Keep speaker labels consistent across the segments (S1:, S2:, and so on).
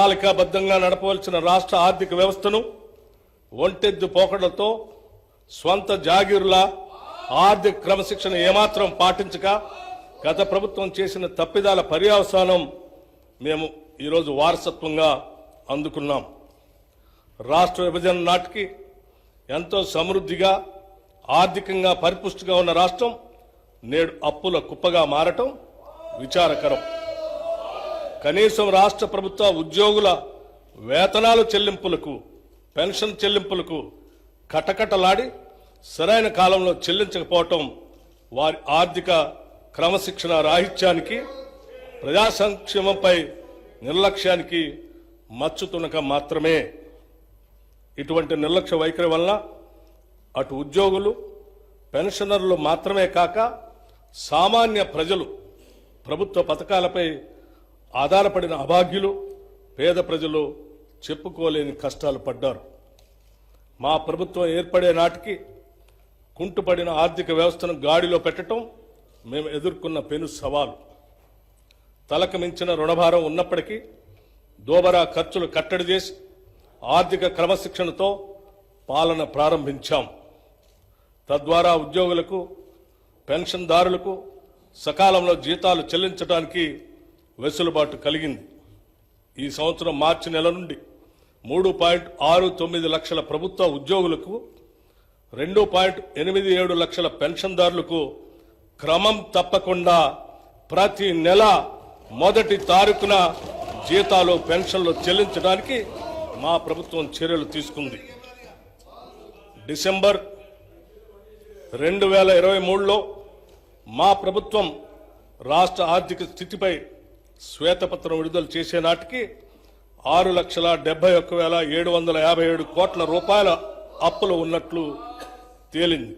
S1: ప్రణాళికాబద్ధంగా నడపవలసిన రాష్ట్ర ఆర్థిక వ్యవస్థను ఒంటెద్దు పోకడలతో స్వంత జాగీరుల ఆర్థిక క్రమశిక్షణ ఏమాత్రం పాటించక గత ప్రభుత్వం చేసిన తప్పిదాల పర్యవసానం మేము ఈరోజు వారసత్వంగా అందుకున్నాం. రాష్ట్ర విభజన నాటికి ఎంతో సమృద్ధిగా ఆర్థికంగా పరిపుష్టిగా ఉన్న రాష్ట్రం నేడు అప్పుల కుప్పగా మారటం విచారకరం. కనీసం రాష్ట్ర ప్రభుత్వ ఉద్యోగుల వేతనాల చెల్లింపులకు, పెన్షన్ చెల్లింపులకు కటకటలాడి సరైన కాలంలో చెల్లించకపోవటం వారి ఆర్థిక క్రమశిక్షణ రాహిత్యానికి, ప్రజా సంక్షేమంపై నిర్లక్ష్యానికి మచ్చుతునక మాత్రమే. ఇటువంటి నిర్లక్ష్య వైఖరి వలన అటు ఉద్యోగులు, పెన్షనర్లు మాత్రమే కాక సామాన్య ప్రజలు, ప్రభుత్వ పథకాలపై ఆధారపడిన అభాగ్యులు, పేద ప్రజలు చెప్పుకోలేని కష్టాలు పడ్డారు. మా ప్రభుత్వం ఏర్పడే నాటికి కుంటుపడిన ఆర్థిక వ్యవస్థను గాడిలో పెట్టడం మేము ఎదుర్కొన్న పెను సవాలు. తలకు మించిన రుణభారం ఉన్నప్పటికీ దోబరా ఖర్చులు కట్టడి చేసి ఆర్థిక క్రమశిక్షణతో పాలన ప్రారంభించాం. తద్వారా ఉద్యోగులకు, పెన్షన్దారులకు సకాలంలో జీతాలు చెల్లించడానికి వెసులుబాటు కలిగింది. ఈ సంవత్సరం మార్చి నెల నుండి 3.69 లక్షల ప్రభుత్వ ఉద్యోగులకు, 2.87 లక్షల పెన్షన్దారులకు క్రమం తప్పకుండా ప్రతి నెల మొదటి తారీఖున జీతాలు, పెన్షన్లు చెల్లించడానికి మా ప్రభుత్వం చర్యలు తీసుకుంది. డిసెంబర్ 2023లో మా ప్రభుత్వం రాష్ట్ర ఆర్థిక స్థితిపై శ్వేతపత్రం విడుదల చేసే నాటికి 6,71,757 కోట్ల రూపాయల అప్పులు ఉన్నట్లు తేలింది.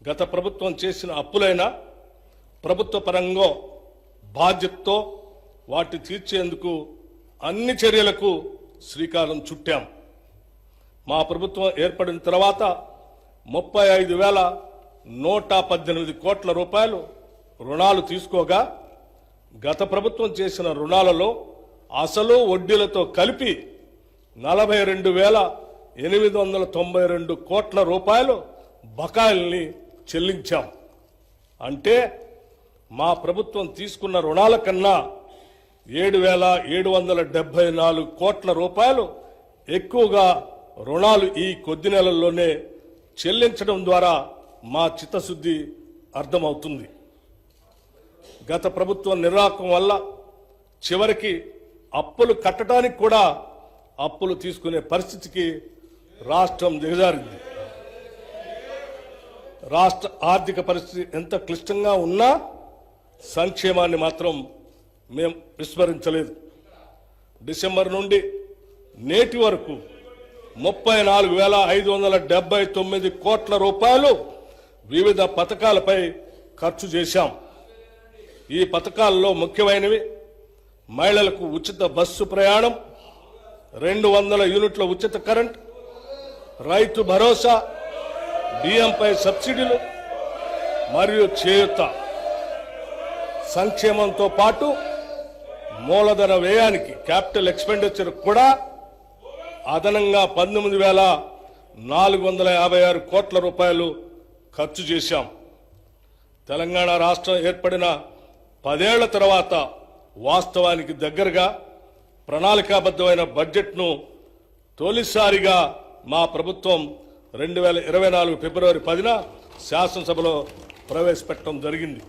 S1: గత ప్రభుత్వం చేసిన అప్పులైనా ప్రభుత్వ పరంగా బాధ్యతతో వాటి తీర్చేందుకు అన్ని చర్యలకు శ్రీకారం చుట్టాం. మా ప్రభుత్వం ఏర్పడిన తర్వాత 35,118 కోట్ల రూపాయలు రుణాలు తీసుకోగా, గత ప్రభుత్వం చేసిన రుణాలలో అసలు వడ్డీలతో కలిపి 42,892 కోట్ల రూపాయలు బకాయిల్ని చెల్లించాం. అంటే మా ప్రభుత్వం తీసుకున్న రుణాల కన్నా 7,774 కోట్ల రూపాయలు ఎక్కువగా రుణాలు ఈ కొద్ది నెలల్లోనే చెల్లించడం ద్వారా మా చిత్తశుద్ధి అర్థమవుతుంది. గత ప్రభుత్వం నిర్వాహకం వల్ల చివరికి అప్పులు కట్టడానికి కూడా అప్పులు తీసుకునే పరిస్థితికి రాష్ట్రం దిగజారింది. రాష్ట్ర ఆర్థిక పరిస్థితి ఎంత క్లిష్టంగా ఉన్నా సంక్షేమాన్ని మాత్రం మేము విస్మరించలేదు. డిసెంబర్ నుండి నేటి వరకు 34,579 కోట్ల రూపాయలు వివిధ పథకాలపై ఖర్చు చేశాం. ఈ పథకాల్లో ముఖ్యమైనవి మహిళలకు ఉచిత బస్సు ప్రయాణం, 200 యూనిట్ల ఉచిత కరెంట్, రైతు భరోసా, బియ్యంపై సబ్సిడీలు మరియు చేయూత. సంక్షేమంతో పాటు మూలధన వ్యయానికి, క్యాపిటల్ ఎక్స్పెండిచర్ కూడా అదనంగా 19,456 కోట్ల రూపాయలు ఖర్చు చేశాం. తెలంగాణ రాష్ట్రం ఏర్పడిన 10 ఏళ్ల తర్వాత వాస్తవానికి దగ్గరగా ప్రణాళికాబద్ధమైన బడ్జెట్ను తొలిసారిగా మా ప్రభుత్వం 2024 ఫిబ్రవరి 10న శాసనసభలో ప్రవేశపెట్టడం జరిగింది.